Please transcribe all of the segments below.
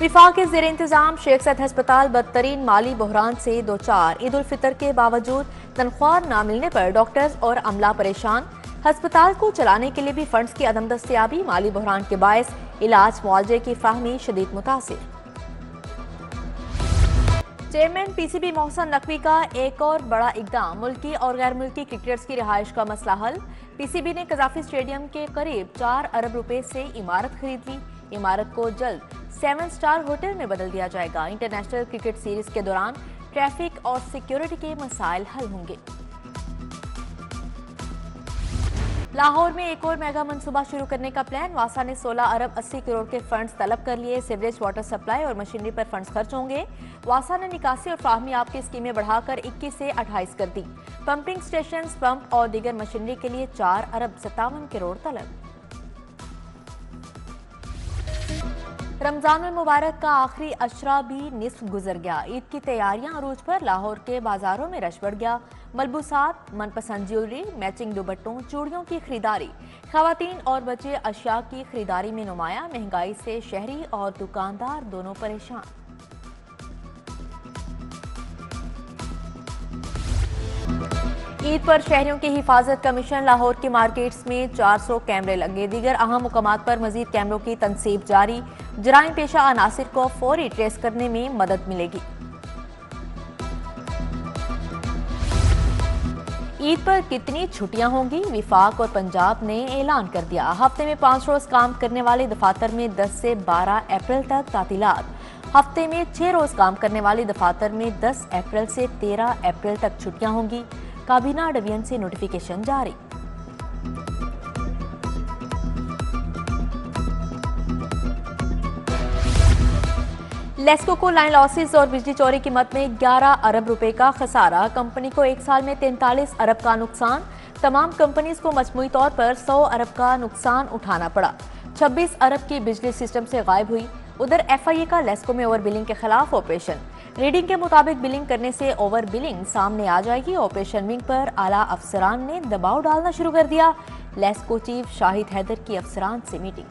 विफाक के ज़ेर इंतजाम शेख सैद हस्पताल बदतरीन माली बहरान से दो चार। ईद उल फितर के बावजूद तनख्वाह न मिलने पर डॉक्टर्स और अमला परेशान। अस्पताल को चलाने के लिए भी फंड्स की अदम दस्तयाबी। माली बहरान के बायस इलाज मुआवजे की फाहमी शदीद मुतासिर। चेयरमैन पीसीबी मोहसन नकवी का एक और बड़ा इकदाम। मुल्की और गैर मुल्की क्रिकेटर्स की रिहाइश का मसला हल। पीसीबी ने कजाफी स्टेडियम के करीब 4 अरब रुपए से इमारत खरीद ली। इमारत को जल्द 7 स्टार होटल में बदल दिया जाएगा। इंटरनेशनल क्रिकेट सीरीज के दौरान ट्रैफिक और सिक्योरिटी के मसाइल हल होंगे। लाहौर में एक और मेगा मनसूबा शुरू करने का प्लान। वासा ने 16 अरब 80 करोड़ के फंड्स तलब कर लिए। सीवरेज, वाटर सप्लाई और मशीनरी पर फंड्स खर्च होंगे। वासा ने निकासी और फाहमी आप की स्कीमें बढ़ाकर 21 से 28 कर दी। पंपिंग स्टेशन, पंप और दीगर मशीनरी के लिए 4 अरब 57 करोड़ तलब। रमजान मुबारक का आखिरी अशरा भी निस्फ गुजर गया। ईद की तैयारियां अरूज पर। लाहौर के बाजारों में रश बढ़ गया। मलबूसात, मनपसंद ज्वेलरी, मैचिंग दुपट्टों, चूड़ियों की खरीदारी। खवातीन और बच्चे अशिया की खरीदारी में नुमाया। महंगाई से शहरी और दुकानदार दोनों परेशान। ईद पर शहरियों की हिफाजत कमीशन। लाहौर की मार्केट्स में 400 कैमरे लगे। दीगर अहम मुकामात पर मजीद कैमरों की तनसीब जारी। जराइम पेशा अनासिर को फौरी ट्रेस करने में मदद मिलेगी। ईद पर कितनी छुट्टियां होंगी? विफाक और पंजाब ने ऐलान कर दिया। हफ्ते में 5 रोज काम करने वाले दफातर में 10 से 12 अप्रैल तक तातीलात। हफ्ते में 6 रोज काम करने वाले दफातर में 10 अप्रैल से 13 अप्रैल तक छुट्टियां होंगी। काबीना डिवीजन से नोटिफिकेशन जारी। लेस्को को लाइन लॉसेस और बिजली चोरी की मद में 11 अरब रुपए का खसारा। कंपनी को एक साल में 43 अरब का नुकसान। तमाम कंपनीज को मजमूई तौर पर 100 अरब का नुकसान उठाना पड़ा। 26 अरब की बिजली सिस्टम से गायब हुई। उधर FIA का लेस्को में ओवर बिलिंग के खिलाफ ऑपरेशन। रीडिंग के मुताबिक बिलिंग करने से ओवर बिलिंग सामने आ जाएगी। ऑपरेशन विंग पर आला अफसरान ने दबाव डालना शुरू कर दिया। लेस्को चीफ शाहिद हैदर की अफसरान से मीटिंग।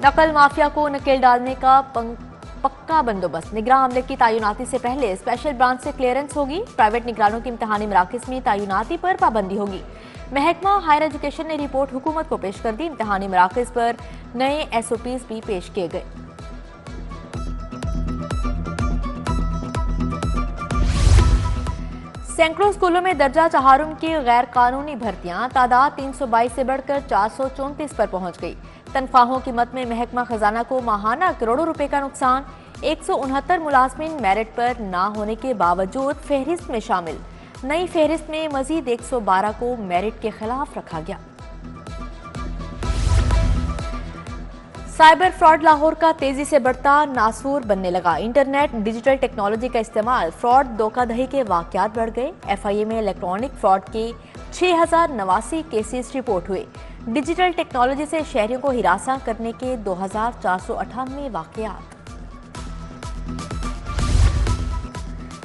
नकल माफिया को नकेल डालने का पक्का बंदोबस्त। निगरान अमले की तैनाती से पहले स्पेशल ब्रांच से क्लियरेंस होगी। प्राइवेट निगरानों की इम्तिहानी मराकज़ में तैनाती पर पाबंदी होगी। महकमा हायर एजुकेशन ने रिपोर्ट हुकूमत को पेश कर दी। इम्तिहानी मराकज़ पर नए SOPs भी पेश किए गए। सैकड़ों स्कूलों में दर्जा चहारुम की गैर कानूनी भर्तियां। तादाद 322 से बढ़कर 434 पर पहुंच गई। तनख्वाहों की मद में महकमा खजाना को माहाना करोड़ों रुपए का नुकसान। 169 मुलाजमीन मेरिट पर ना होने के बावजूद फहरिस्त में शामिल। नई फहरिस्त में मजीद 112 को मेरिट के खिलाफ रखा गया। साइबर फ्रॉड लाहौर का तेजी से बढ़ता नासूर बनने लगा। इंटरनेट, डिजिटल टेक्नोलॉजी का इस्तेमाल। फ्रॉड, धोखाधड़ी के वाकयात बढ़ गए। FIA में इलेक्ट्रॉनिक फ्रॉड के 6089 केसेस रिपोर्ट हुए। डिजिटल टेक्नोलॉजी से शहरियों को हिरासा करने के 2498 वाकयात।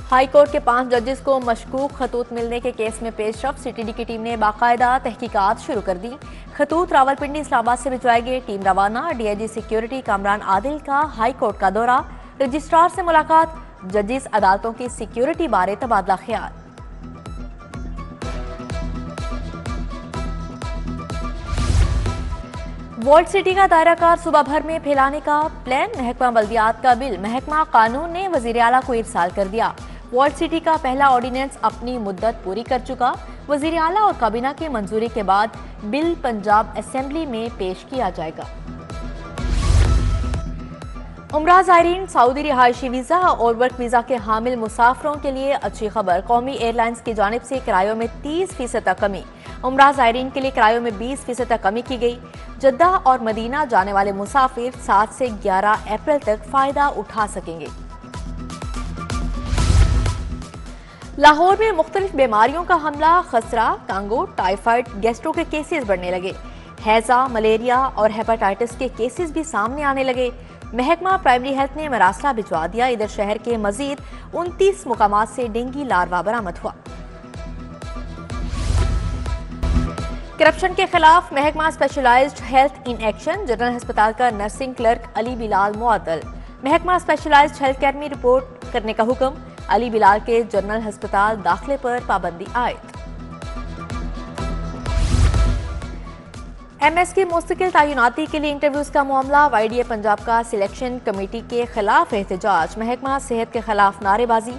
हाई कोर्ट के 5 जजेस को मशकूक खतूत मिलने के केस में पेशरफ। CTD की टीम ने बाकायदा तहकीकात शुरू कर दी। खतूत रावलपिंडी इस्लामाबाद से भिजवाए गए। टीम रवाना। DIG सिक्योरिटी कामरान आदिल का हाई कोर्ट का दौरा। रजिस्ट्रार से मुलाकात। जजेस अदालतों की सिक्योरिटी बारे तबादला ख्याल। वॉल्ट सिटी का दायरा कार सुबह भर में फैलाने का प्लान। महकमा बल्दियात का बिल महकमा कानून ने वजीर आला को इरसाल कर दिया। वॉल्ट सिटी का पहला ऑर्डिनेंस अपनी मुद्दत पूरी कर चुका। वजीर आला और काबीना की मंजूरी के बाद बिल पंजाब असेंबली में पेश किया जाएगा। उमरा ज़ायरीन सऊदी रिहायशी वीज़ा और वर्क वीज़ा के हामिल मुसाफिरों के लिए अच्छी खबर। कौमी एयरलाइंस की जानिब से किरायों में 30% तक कमी। उमरा ज़ायरीन के लिए किरायों में 20% तक कमी की गई। जद्दा और मदीना जाने वाले मुसाफिर 7 से 11 अप्रैल तक फ़ायदा उठा सकेंगे। लाहौर में मुख्तलिफ बीमारियों का हमला। खसरा, कांगो, टाइफाइड, गैस्ट्रो के केसेस बढ़ने लगे। हैजा, मलेरिया और हेपेटाइटिस के केसेस भी सामने आने लगे। महकमा प्राइमरी हेल्थ ने मरासला भिजवा दिया। इधर शहर के मजीद 29 मुकामात से डेंगू लार्वा बरामद हुआ। करप्शन के खिलाफ महकमा specialised health in action, general अस्पताल का नर्सिंग क्लर्क अली बिलाल मुअत्तल। महकमा स्पेशलाइज्ड हेल्थ केयर में रिपोर्ट करने का हुक्म, अली बिलाल के जनरल अस्पताल दाखिले पर पाबंदी आयद। एमएस की मुस्तकिल तैनाती के लिए इंटरव्यूज का मामला, वाईडीए पंजाब का सिलेक्शन कमेटी के खिलाफ एहतजाज, महकमा सेहत के खिलाफ नारेबाजी,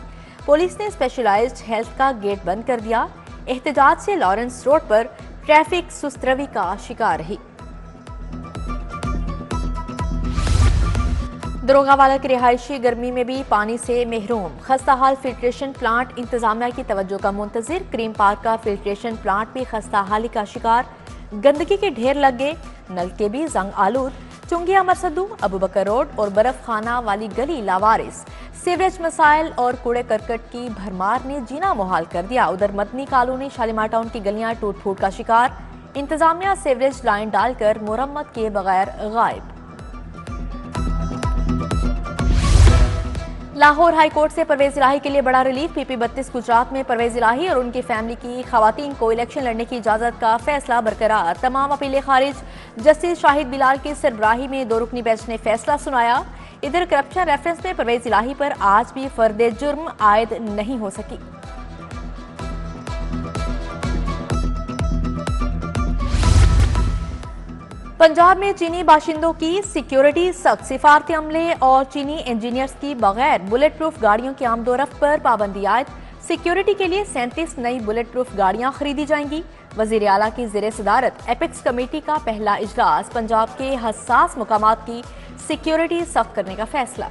पुलिस ने स्पेशलाइज्ड हेल्थ का गेट बंद कर दिया। एहतजाज से लॉरेंस रोड पर ट्रैफिक सुस्त रवि का शिकार रही। दरोगावाला के रिहायशी गर्मी में भी पानी से महरूम, खस्ताहाल फिल्ट्रेशन प्लांट इंतजामिया की तवज्जो का मुंतजिर। क्रीम पार्क का फिल्ट्रेशन प्लांट भी खस्ताहाली का शिकार, गंदगी के ढेर लग गए, नलके भी जंग आलूद। चुंगिया मरसदू, अबू बकर रोड और बर्फ खाना वाली गली लावारिस। सीवरेज मसाइल और कूड़े करकट की भरमार ने जीना मुहाल कर दिया। उधर मदनी कॉलोनी शालीमार टाउन की गलियां टूट फूट का शिकार, इंतजामिया सीवरेज लाइन डालकर मुरम्मत के बगैर गायब। लाहौर हाई कोर्ट से परवेज इलाही के लिए बड़ा रिलीफ। पीपी 32 गुजरात में परवेज इलाही और उनकी फैमिली की खवातीन को इलेक्शन लड़ने की इजाजत का फैसला बरकरार, तमाम अपीलें खारिज। जस्टिस शाहिद बिलाल की सरबराही में 2 रुकनी बेंच ने फैसला सुनाया। इधर करप्शन रेफरेंस में परवेज इलाही पर आज भी फर्द जुर्म आयद नहीं हो सकी। पंजाब में चीनी बाशिंदों की सिक्योरिटी सख्त, सिफारती अमले और चीनी इंजीनियर्स की बगैर बुलेट प्रूफ गाड़ियों की आमदोरफ्त पर पाबंदी आयद। सिक्योरिटी के लिए 37 नई बुलेट प्रूफ गाड़ियां खरीदी जाएंगी। वजीर आला की ज़ेरे सदारत एपेक्स कमेटी का पहला इजलास, पंजाब के हसास मुकामात की सिक्योरिटी सख्त करने का फैसला।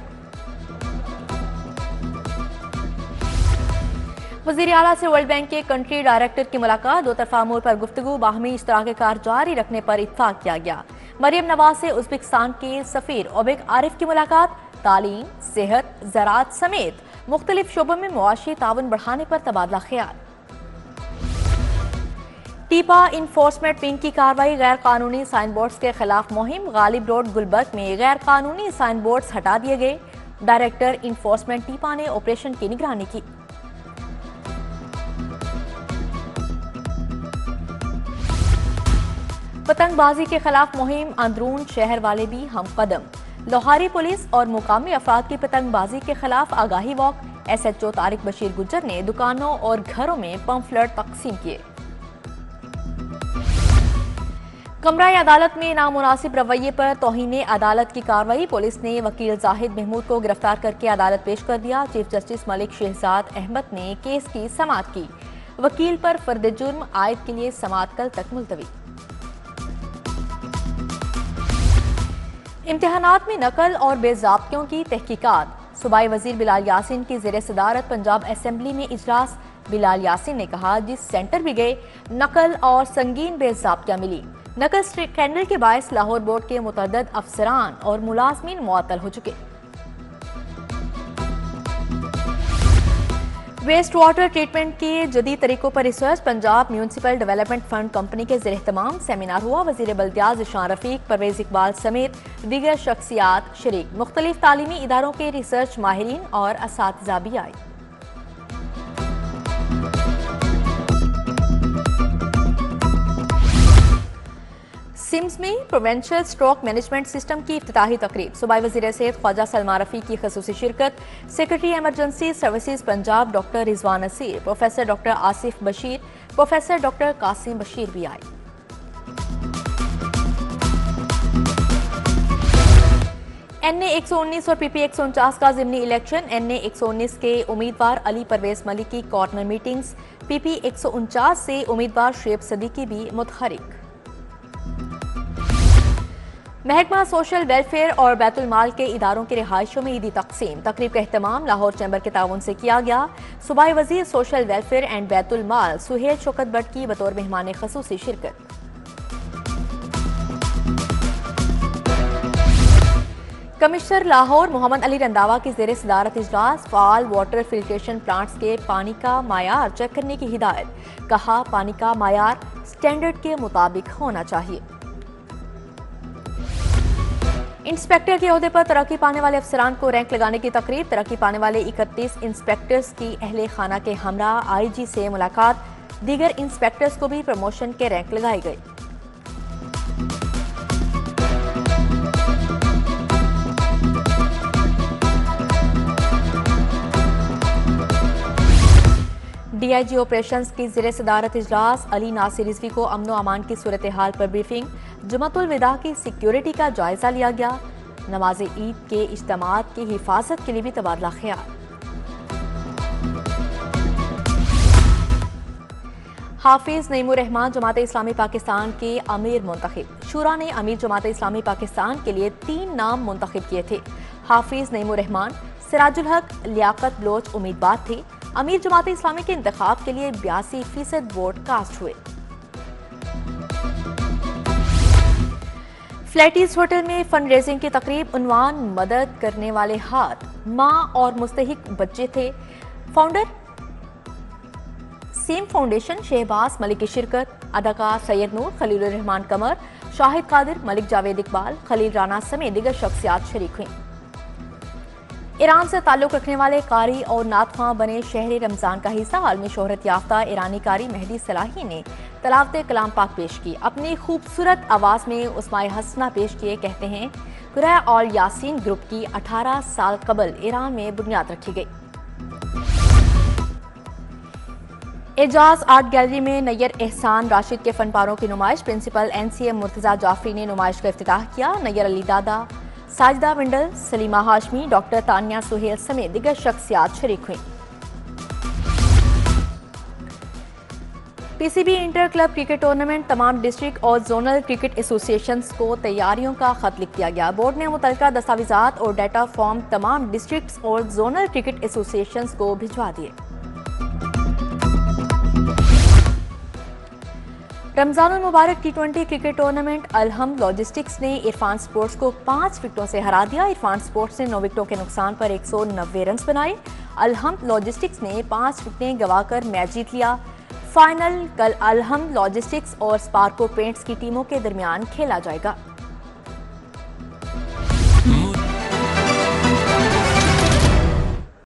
वज़ीर आला से वर्ल्ड बैंक के कंट्री डायरेक्टर की मुलाकात, 2 तरफा अमूर पर गुफ्तगू, बाहमी इश्तराक कार जारी रखने पर इत्तफाक किया गया। मरियम नवाज से उज़्बेकिस्तान के सफीर ओबेक आरिफ की मुलाकात, तालीम, सेहत, ज़राअत समेत मुख्तलिफ शोबों में मुआशी ताउन बढ़ाने पर तबादला ख्याल। टीपा इन्फोर्समेंट विंग की कार्रवाई, गैर कानूनी साइन बोर्ड्स के खिलाफ मुहिम, गालिब रोड गुलबर्ग में गैर कानूनी साइन बोर्ड्स हटा दिए गए। डायरेक्टर इन्फोर्समेंट टीपा ने ऑपरेशन की निगरानी की। पतंगबाजी के खिलाफ मुहिम, अंदरून शहर वाले भी हम कदम। लोहारी पुलिस और मुकामी अफराद की पतंगबाजी के खिलाफ आगाही वॉक, SHO तारिक बशीर गुज्जर ने दुकानों और घरों में पंफलेट तकसीम किए। कमरा अदालत में नामुनासिब रवैये पर तौहीन अदालत की कार्रवाई, पुलिस ने वकील जाहिद महमूद को गिरफ्तार करके अदालत पेश कर दिया। चीफ जस्टिस मलिक शहजाद अहमद ने केस की समाअत की। वकील पर फर्द जुर्म आयद के लिए समाअत कल तक मुलतवी। इम्तिहानात में नकल और बेज़ाब्तियों की तहकीकात, सूबाई वजीर बिलाल यासीन की ज़ेरे सदारत पंजाब असेंबली में इजलास। बिलाल यासीन ने कहा, जिस सेंटर भी गए नकल और संगीन बेज़ाब्तियां मिली। नकल स्कैंडल के बायस लाहौर बोर्ड के मुतअद्दिद अफसरान और मुलाजमीन मुअत्तल हो चुके। वेस्ट वाटर ट्रीटमेंट के जदीद तरीकों पर research, Punjab municipal development fund company के ज़ेरे एहतमाम सेमिनार हुआ। वज़ीर बल्दियात ज़िशान रफ़ीक, परवेज़ इकबाल समेत दीगर शख्सियात शरीक। मुख्तलिफ तालीमी इदारों के रिसर्च माहिरीन और असातिज़ा भी आए। सिम्स में प्रोवेंशियल स्ट्रोक मैनेजमेंट सिस्टम की इफ्तिताही तकरीब, सूबाई वज़ीर सेहत ख्वाजा सलमा रफ़ी की ख़ुसूसी शिरकत। Secretary emergency services Punjab doctor Rizwan Nasir, professor doctor Asif Bashir, professor doctor Qasim Bashir भी आए। NA 119 और PP 149 का ज़िमनी इलेक्शन, NA 119 के उम्मीदवार अली परवेज मलिक की कॉर्नर मीटिंग्स, PP 149 से उम्मीदवार शेब सदीकी भी मुतहरिक। महकमा सोशल वेलफेयर और बैतुल माल के इदारों के रिहायशों में ईदी तकसीम, तकरीब का एहतमाम लाहौर चैम्बर के ताउन से किया गया। सूबाई वजीर सोशल वेलफेयर एंड बैतुल माल सुहेल शौकत भट्ट की बतौर मेहमान खसूसी शिरकत। कमिश्नर लाहौर मोहम्मद अली रंधावा की ज़ेरे सदारत इजलास, फाल वाटर फिल्ट्रेशन प्लांट्स के पानी का मायार चेक करने की हिदायत, कहा पानी का मायार स्टैंडर्ड के मुताबिक होना चाहिए। इंस्पेक्टर के ओहदे पर तरक्की पाने वाले अफसरान को रैंक लगाने की तकरीब, तरक्की पाने वाले 31 इंस्पेक्टर्स की अहले खाना के हमरा IG से मुलाकात, दीगर इंस्पेक्टर्स को भी प्रमोशन के रैंक लगाए गए। डीआईजी ऑपरेशंस की ज़िले सदारत इजलास अली नासिर रिजवी को अमन व अमान की सूरत हाल पर ब्रीफिंग। जुमातुल विदा की सिक्योरिटी का जायजा लिया गया। नमाज ईद के इज्तिमात की हिफाजत के लिए भी तबादला ख्याल। हाफिज नईमुर रहमान जमात इस्लामी पाकिस्तान के अमीर मुंतखब। शूरा ने अमीर जमात इस्लामी पाकिस्तान के लिए 3 नाम मुंतखब किए थे। हाफिज नईमुर रहमान, सिराजुल हक, लियाकत बलोच उम्मीदवार थे। अमीर जमात इस्लामी के इंतखाब के लिए 82% वोट कास्ट हुए। फ्लैटीज होटल में फंड रेजिंग की तकरीब। उन्वान मदद करने वाले हाथ मां और मुस्तहिक बच्चे थे। फाउंडर सेम फाउंडेशन शहबाज मलिक की शिरकत। अदाकार सैयद नूर, खलील रहमान कमर, शाहिद कादिर, मलिक जावेद इकबाल, खलील राना समेत दीगर शख्सियात शरीक हुई। ईरान से ताल्लुक रखने वाले कारी और नातख्वां बने शहरी रमजान का हिस्सा आलमी शोहरत याफ्ता ईरानी कारी मेहदी सलाही ने तलावत कलाम पाक पेश की। अपनी खूबसूरत आवाज में उस्माए हसना पेश किए। कहते हैं कुरैह और यासीन ग्रुप की 18 साल कबल ईरान में बुनियाद रखी गई। एजाज आर्ट गैलरी में नैयर एहसान राशिद के फनपारों की नुमाइश। प्रिंसिपल एनसीएम मुर्तजा जाफरी ने नुमाइश का इफ्तिताह किया। नैयर अली दादा, साजिदा विंडल, सलीमा हाशमी, डॉक्टर तानिया सुहेल समेत दीगर शख्सियात शरीक हुई। PCB inter club cricket tournament तमाम डिस्ट्रिक्ट और जोनल क्रिकेट एसोसिएशंस को तैयारियों का खत लिख दिया गया। बोर्ड ने मुतल्लिका दस्तावेजात और डाटा फॉर्म तमाम डिस्ट्रिक्ट और जोनल क्रिकेट एसोसिएशंस को भिजवा दिए। रमजानुल मुबारक T20 क्रिकेट टूर्नामेंट अलहम लॉजिस्टिक्स ने इरफान स्पोर्ट्स को 5 विकेटों से हरा दिया। इरफान स्पोर्ट्स ने 9 विकेटों के नुकसान पर 190 रन बनाए। अलहम लॉजिस्टिक्स ने 5 विकेटें गंवाकर मैच जीत लिया। फाइनल कल अलहम लॉजिस्टिक्स और स्पार्को पेंट्स की टीमों के दरमियान खेला जाएगा।